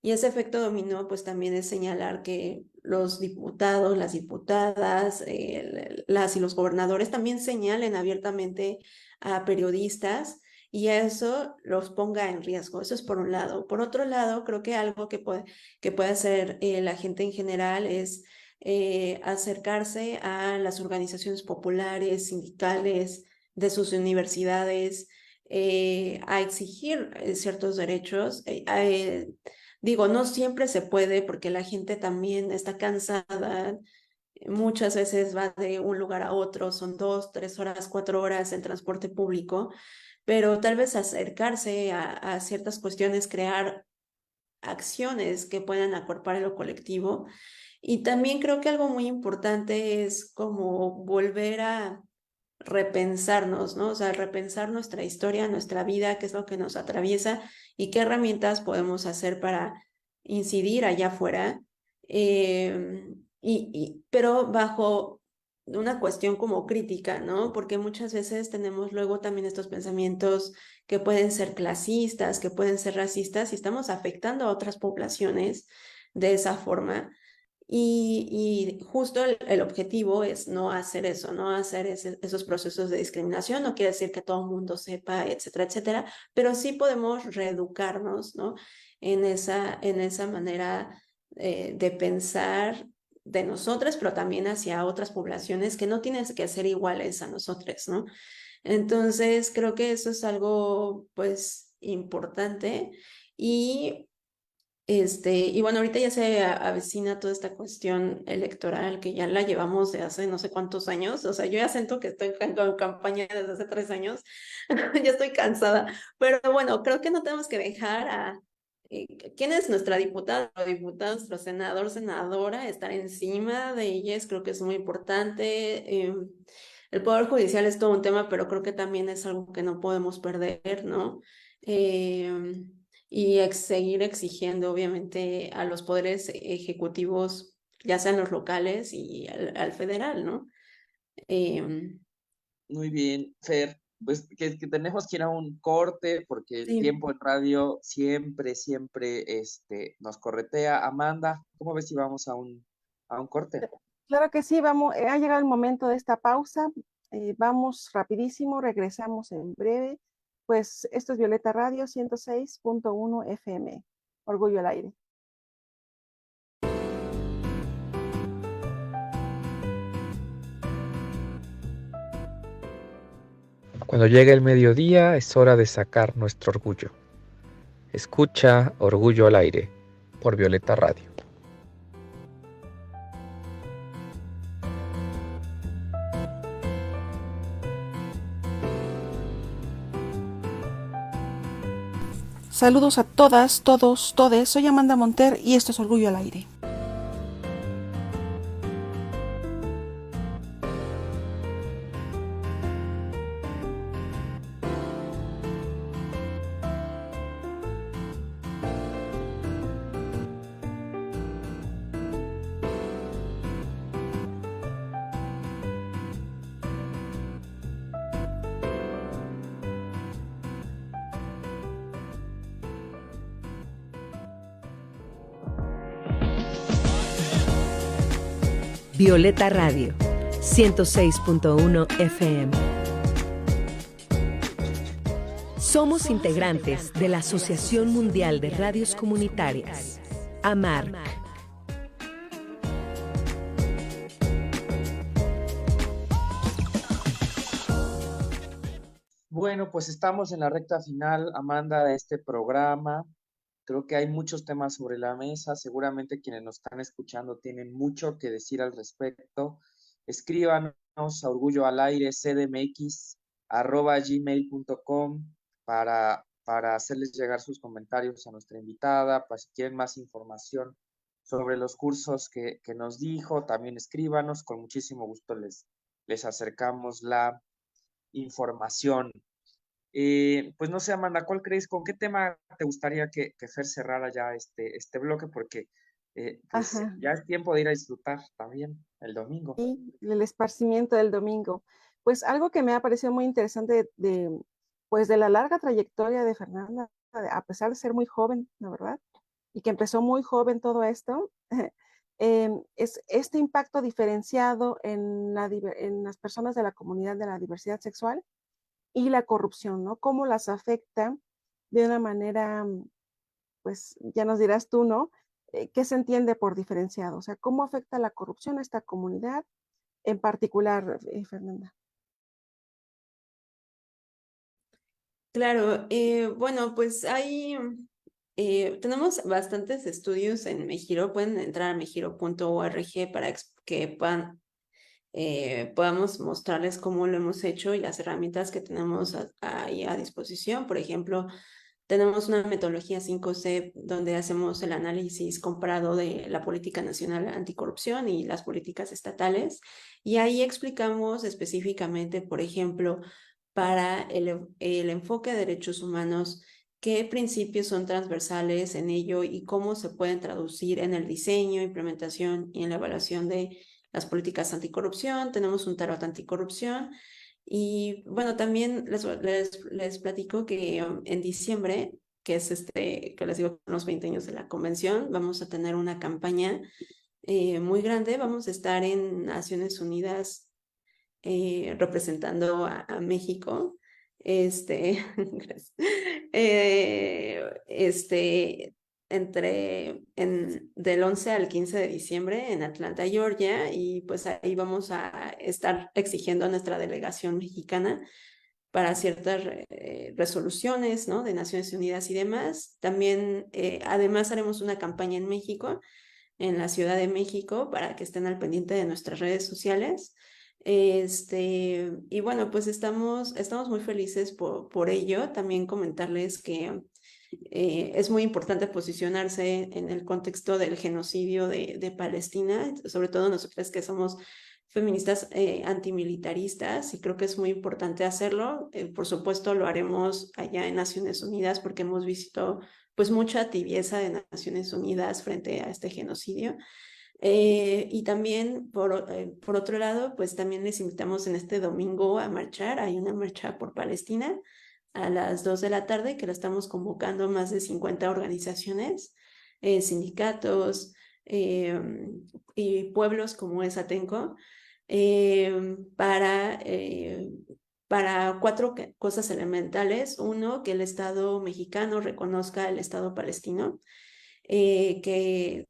Y ese efecto dominó pues también es señalar que los diputados, las diputadas, las y los gobernadores también señalen abiertamente a periodistas, y a eso los ponga en riesgo. Eso es por un lado. Por otro lado, creo que algo que puede hacer la gente en general es acercarse a las organizaciones populares, sindicales de sus universidades, a exigir ciertos derechos. Digo, no siempre se puede porque la gente también está cansada. Muchas veces va de un lugar a otro, son 2, 3 horas, 4 horas en transporte público, pero tal vez acercarse a ciertas cuestiones, crear acciones que puedan acuerpar lo colectivo. Y también creo que algo muy importante es como volver a repensarnos, ¿no? O sea, repensar nuestra historia, nuestra vida, qué es lo que nos atraviesa y qué herramientas podemos hacer para incidir allá afuera, pero bajo una cuestión como crítica, ¿no? Porque muchas veces tenemos luego también estos pensamientos que pueden ser clasistas, que pueden ser racistas, y estamos afectando a otras poblaciones de esa forma. Y justo el objetivo es no hacer eso, no hacer esos procesos de discriminación. No quiere decir que todo el mundo sepa, etcétera, etcétera, pero sí podemos reeducarnos, ¿no? En esa manera de pensar de nosotras, pero también hacia otras poblaciones que no tienen que ser iguales a nosotros, ¿no? Entonces, creo que eso es algo, pues, importante. Y bueno, ahorita ya se avecina toda esta cuestión electoral que ya la llevamos de hace no sé cuántos años. O sea, yo ya siento que estoy en campaña desde hace 3 años. Ya estoy cansada. Pero bueno, creo que no tenemos que dejar quién es nuestra diputada o diputado, nuestro senador, senadora, estar encima de ellas. Creo que es muy importante. El Poder Judicial es todo un tema, pero creo que también es algo que no podemos perder, ¿no? Y seguir exigiendo, obviamente, a los poderes ejecutivos, ya sean los locales y al federal, ¿no? Muy bien, Fer. Pues que tenemos que ir a un corte porque el Sí. tiempo en radio siempre nos corretea. Amanda, ¿cómo ves si vamos a un corte? Claro que sí, vamos, ha llegado el momento de esta pausa. Vamos rapidísimo, regresamos en breve. Pues esto es Violeta Radio 106.1 FM. Orgullo al aire. Cuando llegue el mediodía es hora de sacar nuestro orgullo. Escucha Orgullo al aire por Violeta Radio. Saludos a todas, todos, todes. Soy Amanda Monter y esto es Orgullo al aire. Violeta Radio, 106.1 FM. Somos integrantes de la Asociación Mundial de Radios Comunitarias, AMARC. Bueno, pues estamos en la recta final, Amanda, de este programa. Creo que hay muchos temas sobre la mesa. Seguramente quienes nos están escuchando tienen mucho que decir al respecto. Escríbanos a orgulloalaire@gmail.com para hacerles llegar sus comentarios a nuestra invitada. Para si quieren más información sobre los cursos que nos dijo, también escríbanos. Con muchísimo gusto les acercamos la información. Pues no sé, Amanda, ¿cuál crees? ¿Con qué tema te gustaría que Fer cerrara ya este bloque? Porque pues Ajá, ya es tiempo de ir a disfrutar también el domingo. y el esparcimiento del domingo. Pues algo que me ha parecido muy interesante pues de la larga trayectoria de Fernanda, a pesar de ser muy joven, la verdad, y que empezó muy joven todo esto, es este impacto diferenciado en las personas de la comunidad de la diversidad sexual y la corrupción, ¿no? Cómo las afecta de una manera, pues ya nos dirás tú, ¿no? ¿Qué se entiende por diferenciado? O sea, ¿cómo afecta la corrupción a esta comunidad en particular, Fernanda? Claro, bueno, pues tenemos bastantes estudios en Mejiro, pueden entrar a mejiro.org para que podamos mostrarles cómo lo hemos hecho y las herramientas que tenemos ahí a disposición. Por ejemplo, tenemos una metodología 5C donde hacemos el análisis comparado de la política nacional anticorrupción y las políticas estatales. Y ahí explicamos específicamente, por ejemplo, para el enfoque de derechos humanos, qué principios son transversales en ello y cómo se pueden traducir en el diseño, implementación y en la evaluación de las políticas anticorrupción. Tenemos un tarot anticorrupción. Y bueno, también les platico que en diciembre, que es que les digo, los 20 años de la convención, vamos a tener una campaña muy grande. Vamos a estar en Naciones Unidas representando a México. Gracias. Este, del 11 al 15 de diciembre en Atlanta, Georgia, y pues ahí vamos a estar exigiendo a nuestra delegación mexicana para ciertas resoluciones, ¿no? De Naciones Unidas y demás. También, además, haremos una campaña en México, en la Ciudad de México, para que estén al pendiente de nuestras redes sociales. Y bueno, pues estamos muy felices por ello. También comentarles que es muy importante posicionarse en el contexto del genocidio de Palestina, sobre todo nosotras que somos feministas antimilitaristas, y creo que es muy importante hacerlo. Por supuesto, lo haremos allá en Naciones Unidas porque hemos visto pues mucha tibieza de Naciones Unidas frente a este genocidio. Y también, por otro lado, pues también les invitamos en este domingo a marchar. Hay una marcha por Palestina a las 2 de la tarde que la estamos convocando más de 50 organizaciones, sindicatos eh, y pueblos como es Atenco, eh, para, eh, para cuatro cosas elementales. Uno, que el Estado mexicano reconozca el Estado palestino, que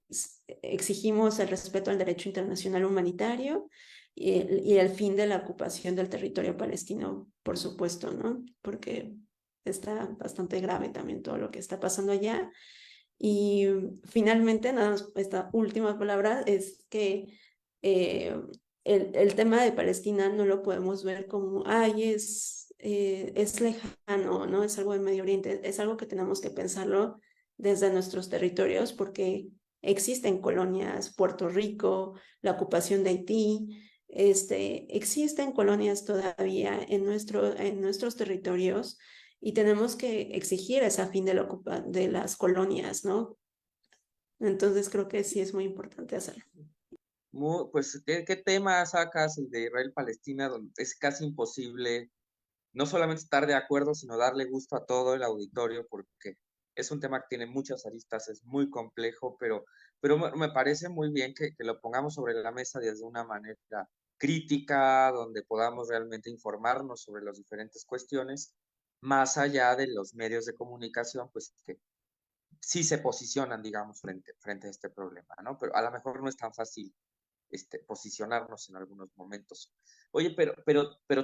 exigimos el respeto al derecho internacional humanitario y el fin de la ocupación del territorio palestino, por supuesto, ¿no? Porque está bastante grave también todo lo que está pasando allá. Y finalmente, nada más, esta última palabra es que eh, el tema de Palestina no lo podemos ver como, ay, es lejano, ¿no? Es algo de Medio Oriente, es algo que tenemos que pensarlo desde nuestros territorios porque existen colonias, Puerto Rico, la ocupación de Haití, existen colonias todavía en nuestros territorios y tenemos que exigir esa fin de las colonias, ¿no? Entonces creo que sí es muy importante hacerlo. Pues, ¿qué tema sacas el de Israel-Palestina, donde es casi imposible no solamente estar de acuerdo, sino darle gusto a todo el auditorio, porque es un tema que tiene muchas aristas, es muy complejo, pero me parece muy bien que lo pongamos sobre la mesa desde una manera crítica, donde podamos realmente informarnos sobre las diferentes cuestiones, más allá de los medios de comunicación, pues que sí se posicionan, digamos, frente a este problema, ¿no? Pero a lo mejor no es tan fácil posicionarnos en algunos momentos. Oye, pero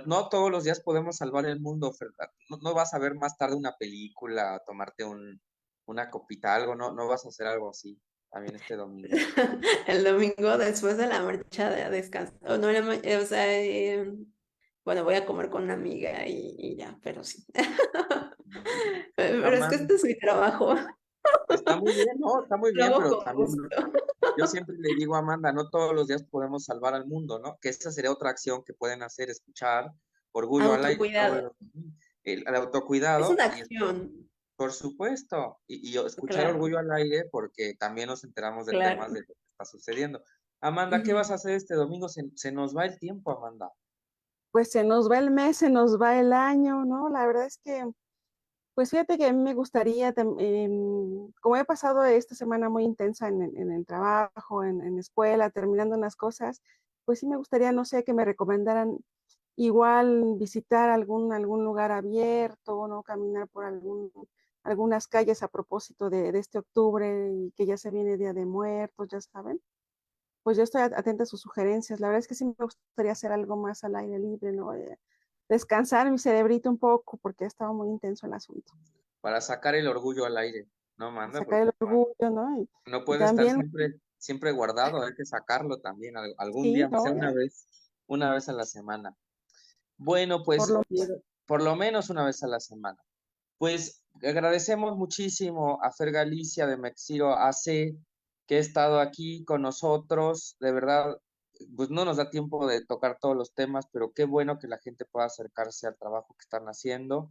no todos los días podemos salvar el mundo, Fernanda. No vas a ver más tarde una película, tomarte una copita, algo, no vas a hacer algo así también este domingo. El domingo después de la marcha de descanso. No, o sea, bueno, voy a comer con una amiga y ya, pero sí. Pero es que Amanda, este es mi trabajo. está muy bien, ¿no? Está muy Lo bien, hago pero con también gusto. yo siempre le digo a Amanda, no todos los días podemos salvar al mundo, ¿no? Que esa sería otra acción que pueden hacer, escuchar Orgullo al Aire todos Autocuidado. los domingos. El Es autocuidado una y acción. por supuesto, y escuchar Claro, Orgullo al Aire porque también nos enteramos de temas claro. de lo que está sucediendo. Amanda, ¿qué vas a Ujú. hacer este domingo? Se nos va el tiempo, Amanda. Pues se nos va el mes, se nos va el año, ¿no? La verdad es que, pues fíjate que a mí me gustaría, como he pasado esta semana muy intensa en el trabajo, en escuela, terminando unas cosas, pues sí me gustaría, no sé, que me recomendaran igual visitar algún lugar abierto, ¿no? Caminar por algunas calles a propósito de este octubre y que ya se viene Día de Muertos, ya saben. Pues yo estoy atenta a sus sugerencias. La verdad es que sí me gustaría hacer algo más al aire libre, ¿no? Descansar mi cerebrito un poco porque ha estado muy intenso el asunto. Para sacar el orgullo al aire, ¿no, Amanda? Sacar el Porque orgullo, ¿no? no Y puede estar también, siempre guardado, hay que sacarlo también algún día, sí, aunque sea ¿no? una vez a la semana. Bueno, Por pues lo por lo menos una vez a la semana. Pues agradecemos muchísimo a Fer Galicia de Mexiro AC que ha estado aquí con nosotros. De verdad, pues no nos da tiempo de tocar todos los temas, pero qué bueno que la gente pueda acercarse al trabajo que están haciendo.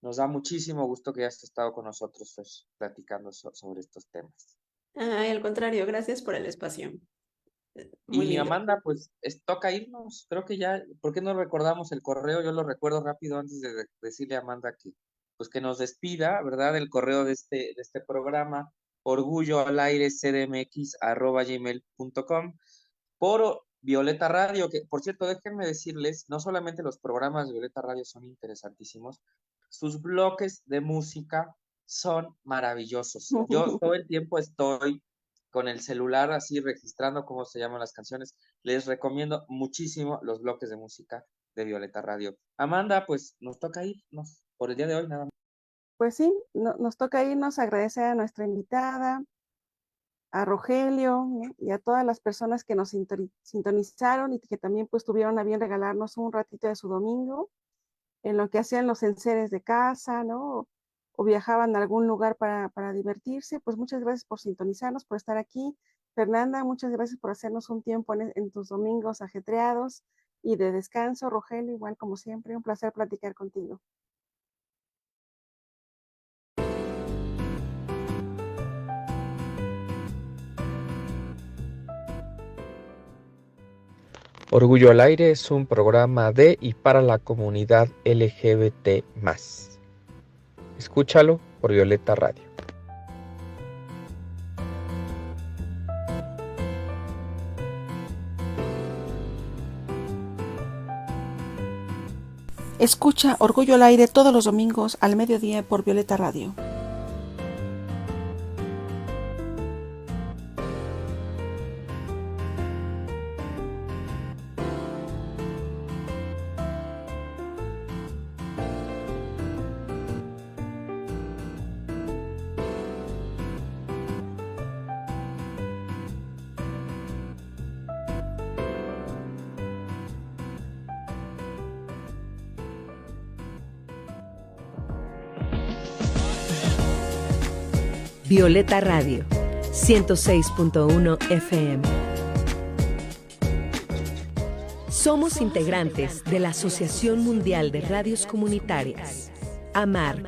Nos da muchísimo gusto que hayas estado con nosotros, Fer, platicando sobre estos temas. Ay, al contrario, gracias por el espacio. Muy Y lindo. Amanda, pues toca irnos. Creo que ya, ¿por qué no recordamos el correo? Yo lo recuerdo rápido antes de decirle a Amanda que, pues que nos despida, ¿verdad? El correo de este programa, orgulloalaire.cdmx@gmail.com por Violeta Radio, que por cierto, déjenme decirles, no solamente los programas de Violeta Radio son interesantísimos, sus bloques de música son maravillosos. Yo todo el tiempo estoy con el celular así registrando cómo se llaman las canciones. Les recomiendo muchísimo los bloques de música de Violeta Radio. Amanda, pues nos toca irnos por el día de hoy nada más. Pues sí, nos toca irnos a agradecer a nuestra invitada, a Rogelio, ¿no? Y a todas las personas que nos sintonizaron y que también pues tuvieron a bien regalarnos un ratito de su domingo en lo que hacían los enseres de casa, ¿no? O viajaban a algún lugar para divertirse. Pues muchas gracias por sintonizarnos, por estar aquí. Fernanda, muchas gracias por hacernos un tiempo en tus domingos ajetreados y de descanso. Rogelio, igual como siempre, un placer platicar contigo. Orgullo al Aire es un programa de y para la comunidad LGBT+. Escúchalo por Violeta Radio. Escucha Orgullo al Aire todos los domingos al mediodía por Violeta Radio. Violeta Radio, 106.1 FM. Somos integrantes de la Asociación Mundial de Radios Comunitarias, AMARC.